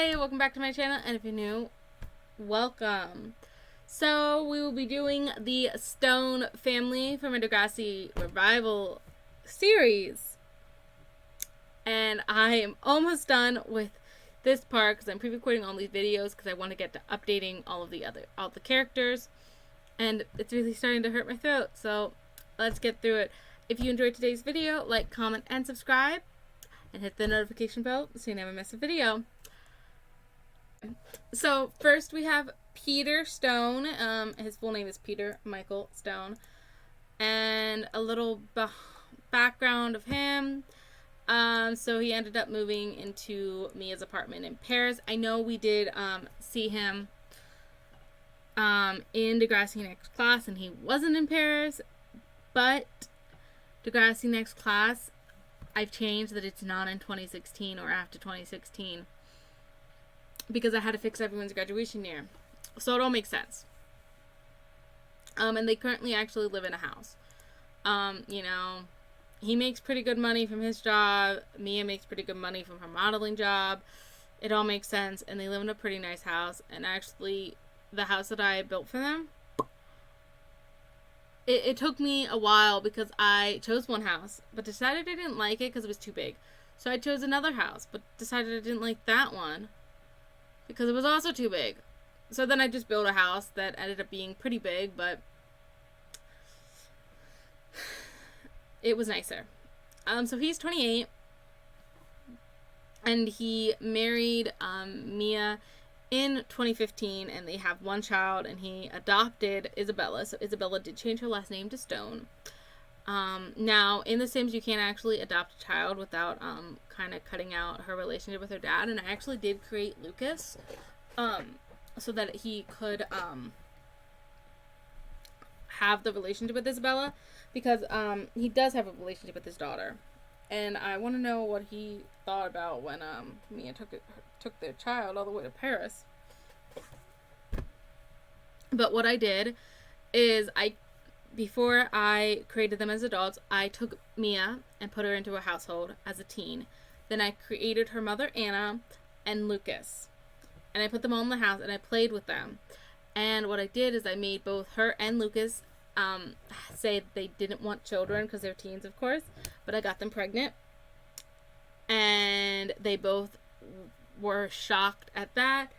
Hi, welcome back to my channel, and if you're new, welcome. So we will be doing the Stone family from a Degrassi revival series, and I am almost done with this part because I'm pre-recording all these videos because I want to get to updating all the characters, and it's really starting to hurt my throat. So let's get through it. If you enjoyed today's video, like, comment, and subscribe, and hit the notification bell so you never miss a video. So first we have Peter Stone. His full name is Peter Michael Stone, and a little background of him. So he ended up moving into Mia's apartment in Paris. I know we did see him in Degrassi Next Class, and he wasn't in Paris, but Degrassi Next Class, I've changed that it's not in 2016 or after 2016. Because I had to fix everyone's graduation year. So it all makes sense. And they currently actually live in a house. He makes pretty good money from his job. Mia makes pretty good money from her modeling job. It all makes sense. And they live in a pretty nice house. And actually, the house that I built for them, it took me a while because I chose one house, but decided I didn't like it because it was too big. So I chose another house, but decided I didn't like that one because it was also too big. So then I just built a house that ended up being pretty big, but it was nicer. So he's 28, and he married Mia in 2015, and they have one child, and he adopted Isabella. So Isabella did change her last name to Stone. Now, in The Sims, you can't actually adopt a child without kind of cutting out her relationship with her dad, and I actually did create Lucas so that he could have the relationship with Isabella, because he does have a relationship with his daughter, and I want to know what he thought about when Mia took their child all the way to Paris. But what I did is before I created them as adults, I took Mia and put her into a household as a teen. Then I created her mother, Anna, and Lucas. And I put them all in the house, and I played with them. And what I did is I made both her and Lucas say that they didn't want children because they're teens, of course. But I got them pregnant. And they both were shocked at that.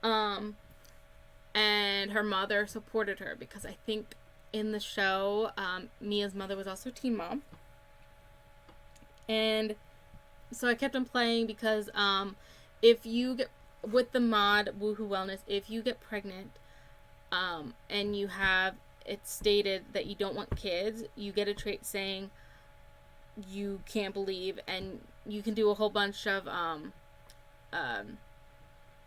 And her mother supported her because I think in the show, Mia's mother was also a teen mom. And so I kept on playing because if you get, with the mod Woohoo Wellness, if you get pregnant and you have it stated that you don't want kids, you get a trait saying you can't believe, and you can do a whole bunch of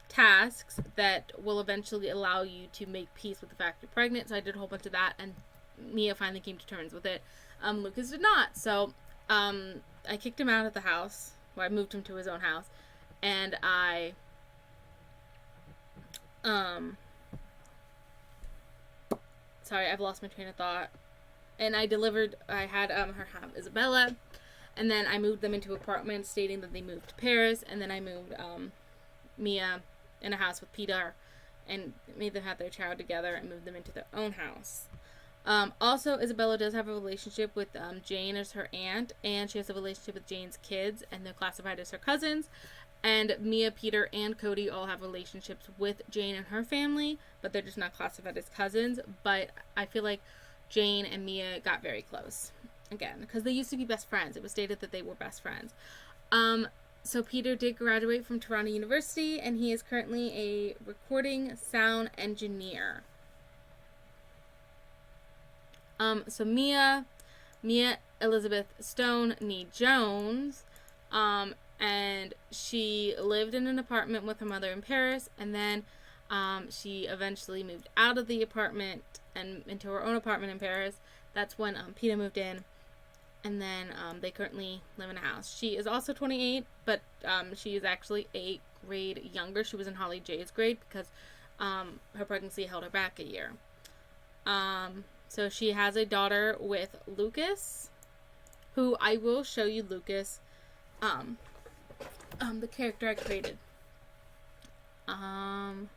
tasks that will eventually allow you to make peace with the fact you're pregnant. So I did a whole bunch of that, and Mia finally came to terms with it. Lucas did not. So I kicked him out of the house. Well, I moved him to his own house, and I sorry, I've lost my train of thought. And I had her have Isabella, and then I moved them into apartments stating that they moved to Paris, and then I moved Mia in a house with Peter and made them have their child together and moved them into their own house. Also, Isabella does have a relationship with Jane as her aunt, and she has a relationship with Jane's kids, and they're classified as her cousins. And Mia, Peter, and Cody all have relationships with Jane and her family, but they're just not classified as cousins. But I feel like Jane and Mia got very close, again, because they used to be best friends. It was stated that they were best friends. So Peter did graduate from Toronto University, and he is currently a recording sound engineer. So Mia Elizabeth Stone Nee Jones, and she lived in an apartment with her mother in Paris, and then she eventually moved out of the apartment and into her own apartment in Paris. That's when Peter moved in, and then they currently live in a house. She is also 28, but she is actually a grade younger. She was in Holly J's grade because her pregnancy held her back a year. So she has a daughter with Lucas, who I will show you Lucas, the character I created. Um,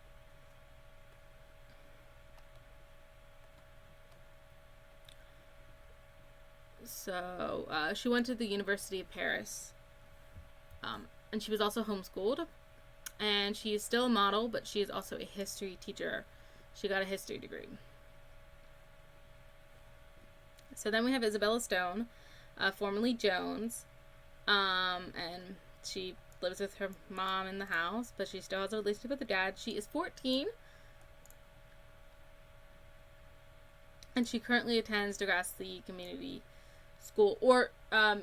she went to the University of Paris. And she was also homeschooled. And she is still a model, but she is also a history teacher. She got a history degree. So then we have Isabella Stone, formerly Jones. And she lives with her mom in the house, but she still has a relationship with her dad. She is 14. And she currently attends Degrassi Community School. Or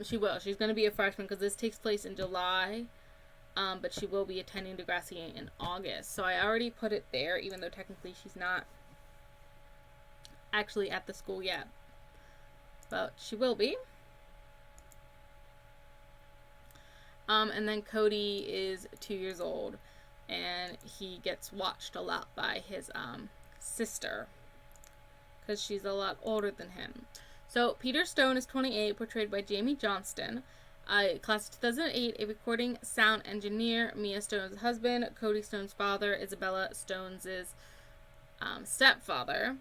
she will. She's going to be a freshman because this takes place in July. But she will be attending Degrassi in August. So I already put it there, even though technically she's not actually at the school yet. But she will be. And then Cody is 2 years old. And he gets watched a lot by his sister. Because she's a lot older than him. So Peter Stone is 28, portrayed by Jamie Johnston. Class of 2008, a recording sound engineer. Mia Stone's husband. Cody Stone's father. Isabella Stone's stepfather.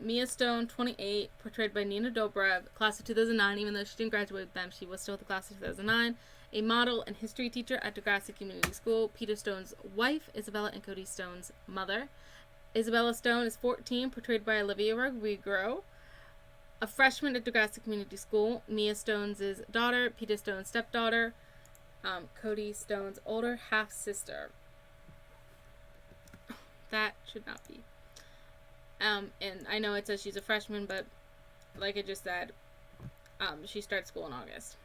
Mia Stone, 28, portrayed by Nina Dobrev. Class of 2009, even though she didn't graduate with them, she was still the class of 2009. A model and history teacher at Degrassi Community School. Peter Stone's wife. Isabella and Cody Stone's mother. Isabella Stone is 14, portrayed by Olivia Rodrigo. A freshman at Degrassi Community School. Mia Stone's daughter. Peter Stone's stepdaughter. Cody Stone's older half-sister. That should not be. And I know it says she's a freshman, but like I just said, she starts school in August.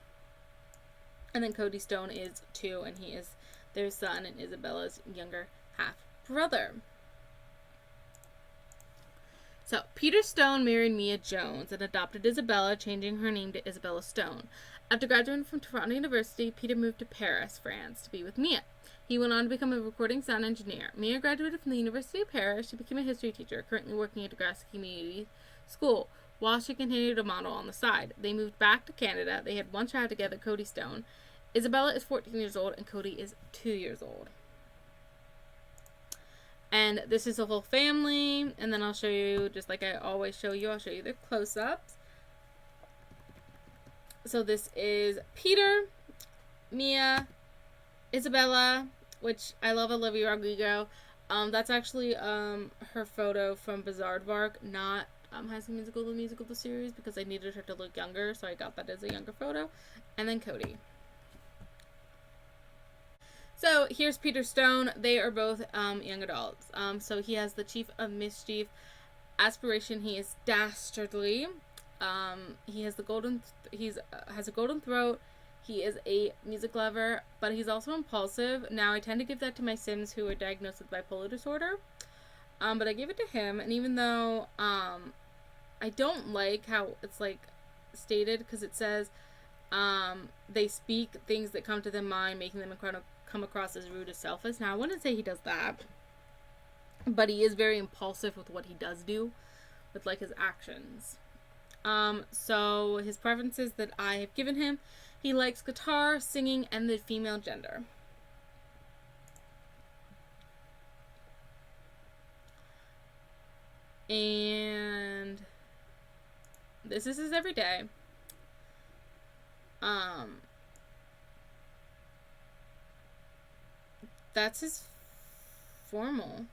And then Cody Stone is 2, and he is their son and Isabella's younger half-brother. So, Peter Stone married Mia Jones and adopted Isabella, changing her name to Isabella Stone. After graduating from Toronto University, Peter moved to Paris, France, to be with Mia. He went on to become a recording sound engineer. Mia graduated from the University of Paris. She became a history teacher, currently working at Degrassi Community School, while she continued to model on the side. They moved back to Canada. They had one child together, Cody Stone. Isabella is 14 years old, and Cody is 2 years old. And this is the whole family. And then I'll show you, just like I always show you, I'll show you the close-ups. So this is Peter, Mia, Isabella, which I love Olivia Rodrigo. That's actually her photo from Bizaardvark, not High School Musical, the musical, the series, because I needed her to look younger, so I got that as a younger photo. And then Cody. So here's Peter Stone. They are both young adults. So he has the Chief of Mischief aspiration. He is dastardly. He has has a golden throat. He is a music lover, but he's also impulsive. Now I tend to give that to my Sims who are diagnosed with bipolar disorder. But I give it to him, and even though I don't like how it's like stated, because it says they speak things that come to their mind, making them come across as rude or selfish. Now I wouldn't say he does that, but he is very impulsive with what he does do, with like his actions. So his preferences that I have given him: he likes guitar, singing, and the female gender. And this is his everyday. That's his formal.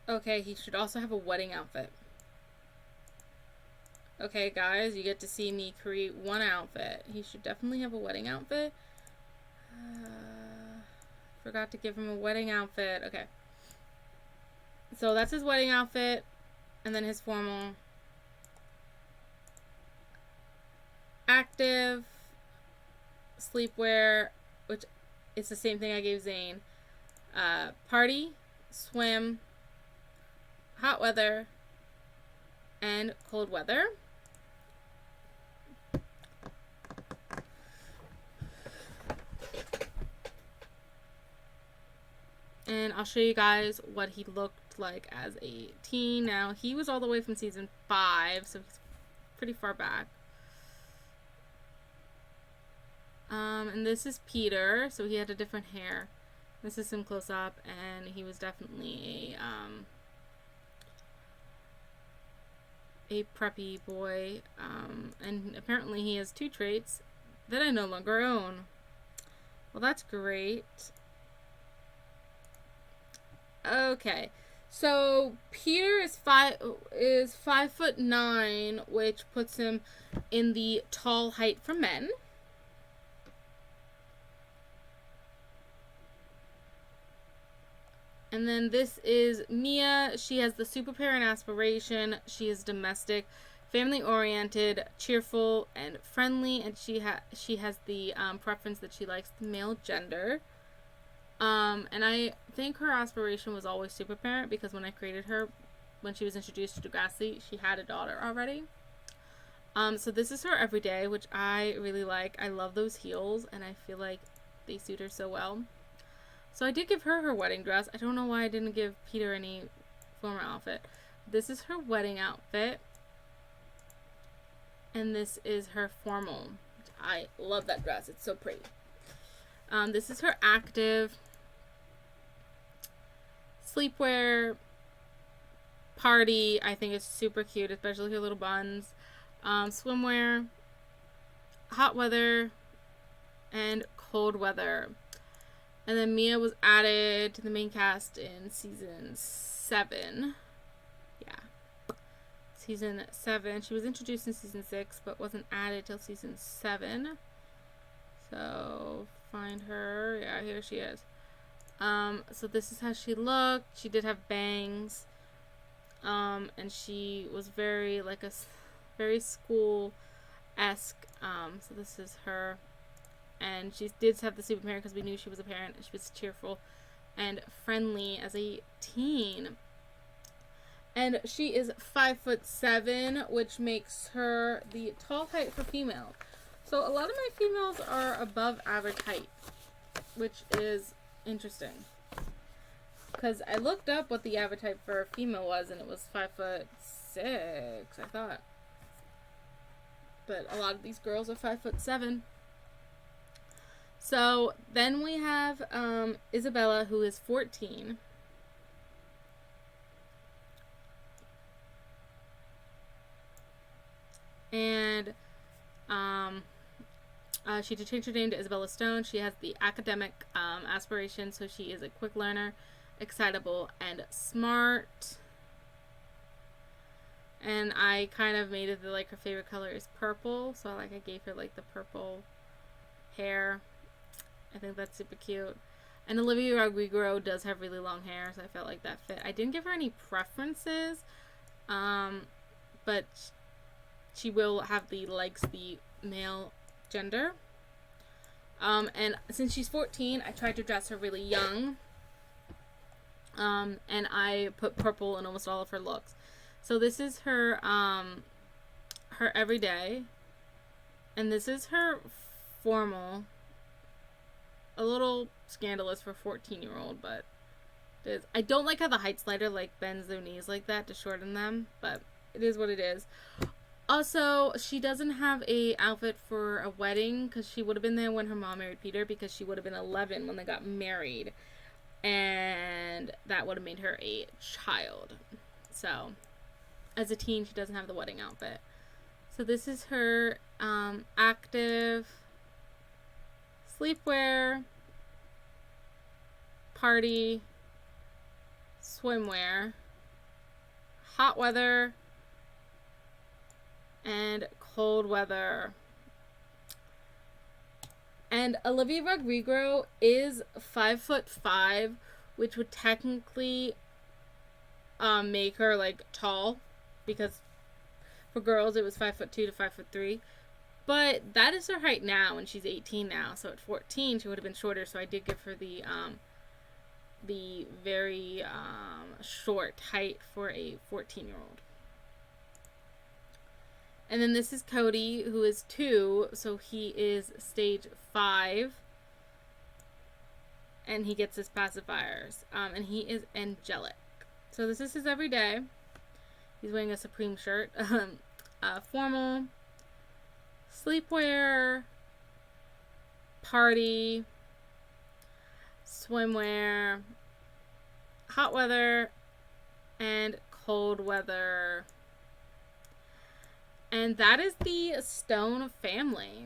Okay, he should also have a wedding outfit. Okay, guys, you get to see me create one outfit. He should definitely have a wedding outfit. Forgot to give him a wedding outfit. Okay. So that's his wedding outfit. And then his formal. Active. Sleepwear. Which is the same thing I gave Zane. Party. Swim. Hot weather. And cold weather. And I'll show you guys what he looked looked like as a teen. Now, he was all the way from season 5, so he's pretty far back. And this is Peter, so he had a different hair. This is him close up, and he was definitely a preppy boy. And apparently he has 2 traits that I no longer own. Well, that's great. Okay, so Peter is 5'9", which puts him in the tall height for men. And then this is Mia. She has the super parent aspiration. She is domestic, family-oriented, cheerful, and friendly. And she has the preference that she likes the male gender. And I think her aspiration was always super parent, because when I created her, when she was introduced to Degrassi, she had a daughter already. So this is her everyday, which I really like. I love those heels, and I feel like they suit her so well. So I did give her wedding dress. I don't know why I didn't give Peter any formal outfit. This is her wedding outfit. And this is her formal. I love that dress. It's so pretty. This is her active. Sleepwear. Party. I think it's super cute, especially her little buns. Swimwear. Hot weather. And cold weather. And then Mia was added to the main cast in season 7. Yeah. Season 7. She was introduced in season 6, but wasn't added till season 7. So, find her. Yeah, here she is. So this is how she looked. She did have bangs. And she was very, like, very school-esque. So this is her. And she did have the super parent because we knew she was a parent. She was cheerful and friendly as a teen. And she is 5'7", which makes her the tall height for female. So a lot of my females are above average height, which is interesting. Because I looked up what the average height for a female was, and it was 5'6", I thought. But a lot of these girls are 5'7". So then we have Isabella, who is 14. And she did change her name to Isabella Stone. She has the academic aspiration, so she is a quick learner, excitable, and smart. And I kind of made it that, like, her favorite color is purple, so I gave her like the purple hair. I think that's super cute. And Olivia Rodrigo does have really long hair, so I felt like that fit. I didn't give her any preferences, but she will have the male gender. And since she's 14, I tried to dress her really young. And I put purple in almost all of her looks. So this is her her everyday, and this is her formal. A little scandalous for a 14-year-old, but it is. I don't like how the height slider bends their knees like that to shorten them, but it is what it is. Also, she doesn't have a outfit for a wedding because she would have been there when her mom married Peter, because she would have been 11 when they got married, and that would have made her a child. So, as a teen, she doesn't have the wedding outfit. So this is her active sleepwear, party, swimwear, hot weather, and cold weather. And Olivia Rodrigo is 5'5", which would technically make her tall, because for girls it was 5'2" to 5'3". But that is her height now, and she's 18 now. So at 14, she would have been shorter. So I did give her the very short height for a 14-year-old. And then this is Cody, who is 2. So he is stage 5. And he gets his pacifiers. And he is angelic. So this is his everyday. He's wearing a Supreme shirt. Formal, sleepwear, party, swimwear, hot weather, and cold weather. And that is the Stone family.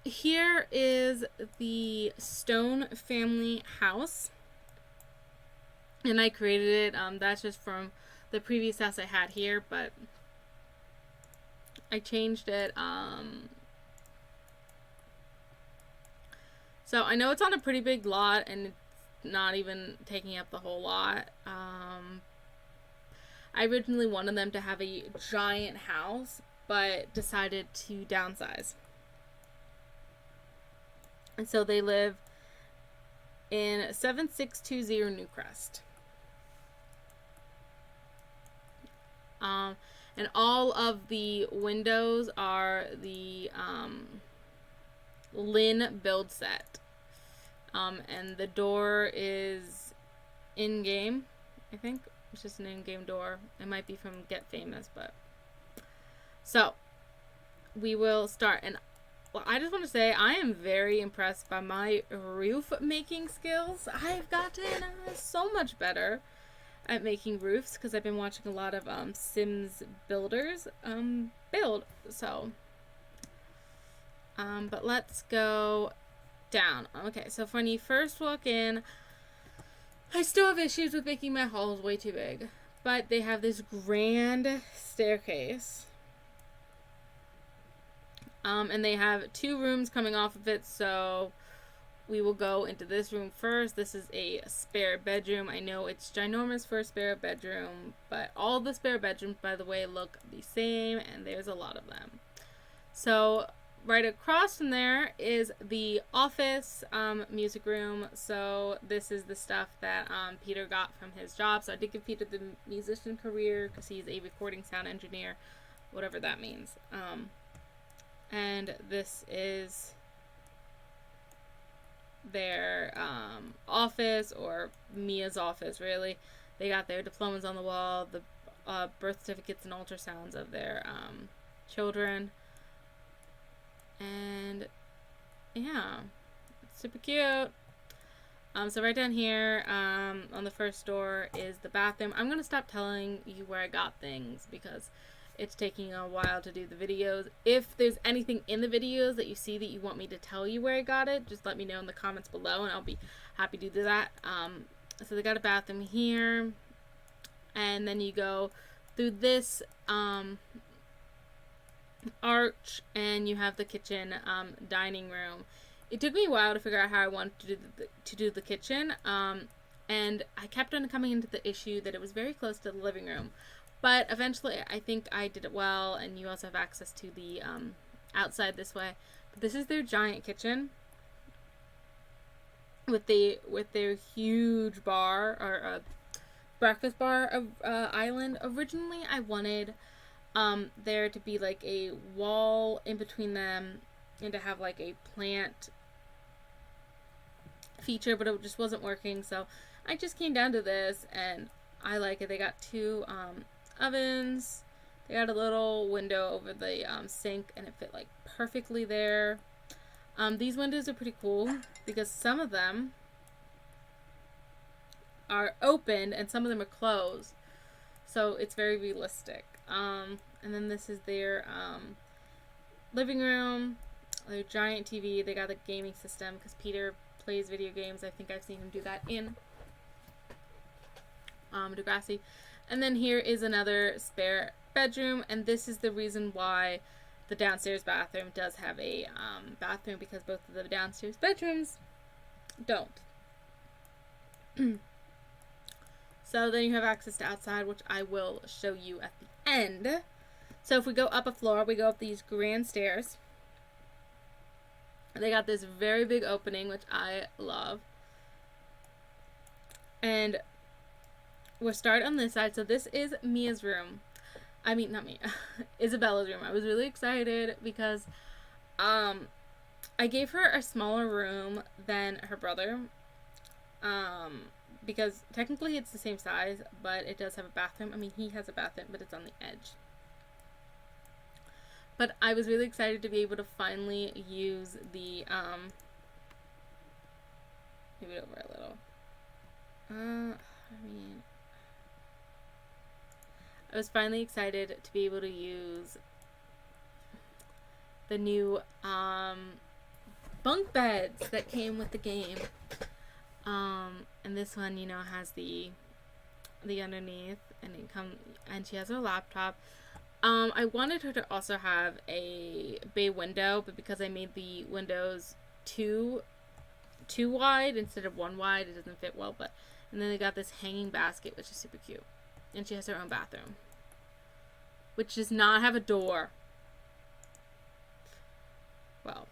here is the Stone family house. And I created it. That's just from the previous house I had here, but I changed it. So I know it's on a pretty big lot and it's not even taking up the whole lot. I originally wanted them to have a giant house, but decided to downsize. And so they live in 7620 Newcrest. And all of the windows are the Lynn build set. And the door is in-game, I think. It's just an in-game door. It might be from Get Famous, but... So, we will start. And well, I just want to say I am very impressed by my roof making skills. I've gotten so much better at making roofs because I've been watching a lot of Sims builders build. So, but let's go down. Okay, so when you first walk in, I still have issues with making my halls way too big, but they have this grand staircase. And they have 2 rooms coming off of it, so we will go into this room first. This is a spare bedroom. I know it's ginormous for a spare bedroom, but all the spare bedrooms, by the way, look the same, and there's a lot of them. So right across from there is the office music room. So this is the stuff that Peter got from his job. So I did give Peter the musician career because he's a recording sound engineer, whatever that means. And this is their office, or Mia's office, really. They got their diplomas on the wall, the birth certificates and ultrasounds of their children. And yeah, it's super cute. So right down here on the first door is the bathroom. I'm going to stop telling you where I got things because it's taking a while to do the videos. If there's anything in the videos that you see that you want me to tell you where I got it, just let me know in the comments below and I'll be happy to do that. So they got a bathroom here, and then you go through this arch and you have the kitchen dining room. It took me a while to figure out how I wanted to do the kitchen, and I kept on coming into the issue that it was very close to the living room. But eventually, I think I did it well, and you also have access to the outside this way. But this is their giant kitchen with their huge bar, or breakfast bar island. Originally, I wanted there to be like a wall in between them and to have like a plant feature, but it just wasn't working. So I just came down to this, and I like it. They got 2 ovens. They got a little window over the sink, and it fit like perfectly there. These windows are pretty cool because some of them are open and some of them are closed, so it's very realistic. And then this is their living room, their giant TV. They got a gaming system because Peter plays video games. I think I've seen him do that in Degrassi. And then here is another spare bedroom, and this is the reason why the downstairs bathroom does have a bathroom, because both of the downstairs bedrooms don't. So then you have access to outside, which I will show you at the end. So if we go up a floor, we go up these grand stairs. They got this very big opening, which I love. And we'll start on this side. So this is Mia's room. I mean, not Mia. Isabella's room. I was really excited because I gave her a smaller room than her brother. Because technically it's the same size, but it does have a bathroom. I mean, he has a bathroom, but it's on the edge. But I was really excited to be able to finally use the, move it over a little. I was finally excited to be able to use the new bunk beds that came with the game. And this one, you know, has the underneath, and and she has her laptop. I wanted her to also have a bay window, but because I made the windows too wide instead of one wide, it doesn't fit well. And then they got this hanging basket, which is super cute, and she has her own bathroom, which does not have a door. Well,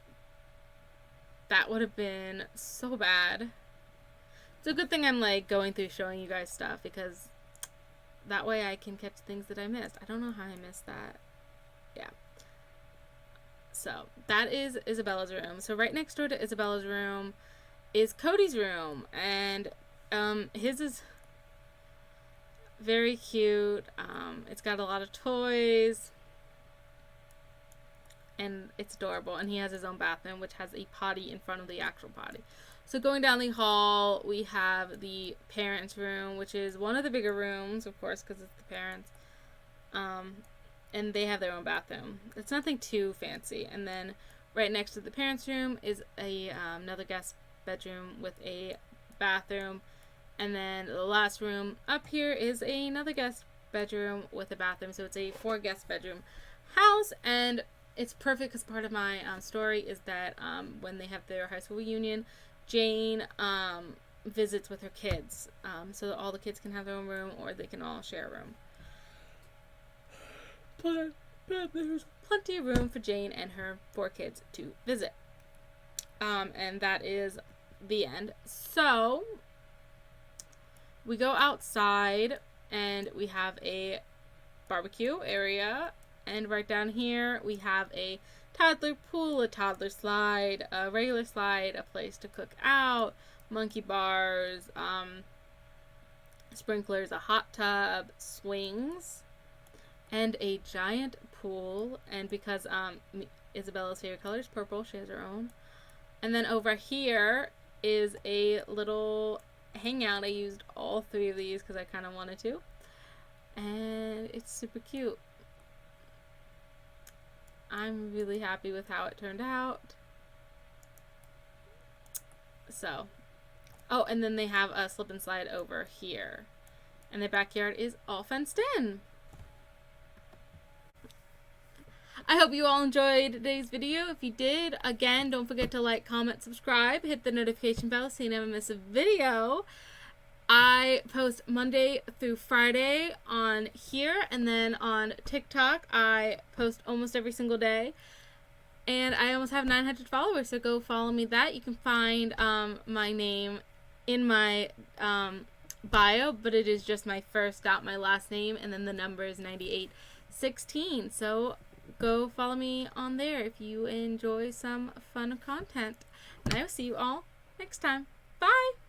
that would have been so bad. It's a good thing I'm like going through showing you guys stuff, because that way I can catch things that I missed. I don't know how I missed that. Yeah. So that is Isabella's room. So right next door to Isabella's room is Cody's room, and his is very cute. It's got a lot of toys, and it's adorable. And he has his own bathroom, which has a potty in front of the actual potty. So going down the hall, we have the parents' room, which is one of the bigger rooms, of course, because it's the parents. And they have their own bathroom. It's nothing too fancy. And then right next to the parents' room is another guest bedroom with a bathroom. And then the last room up here is another guest bedroom with a bathroom. So it's a 4-guest bedroom house. And it's perfect because part of my story is that when they have their high school reunion, Jane visits with her kids, so that all the kids can have their own room, or they can all share a room. But there's plenty of room for Jane and her 4 kids to visit. And that is the end. So we go outside, and we have a barbecue area, and right down here we have a toddler pool, a toddler slide, a regular slide, a place to cook out, monkey bars, sprinklers, a hot tub, swings, and a giant pool. And because Isabella's favorite color is purple, she has her own. And then over here is a little hangout. I used all 3 of these because I kind of wanted to. And it's super cute. I'm really happy with how it turned out. So, oh, and then they have a slip and slide over here. And the backyard is all fenced in. I hope you all enjoyed today's video. If you did, again, don't forget to like, comment, subscribe, hit the notification bell so you never miss a video. I post Monday through Friday on here, and then on TikTok I post almost every single day. And I almost have 900 followers, so go follow me that. You can find my name in my bio, but it is just my first dot, my last name, and then the number is 9816. So go follow me on there if you enjoy some fun content. And I will see you all next time. Bye!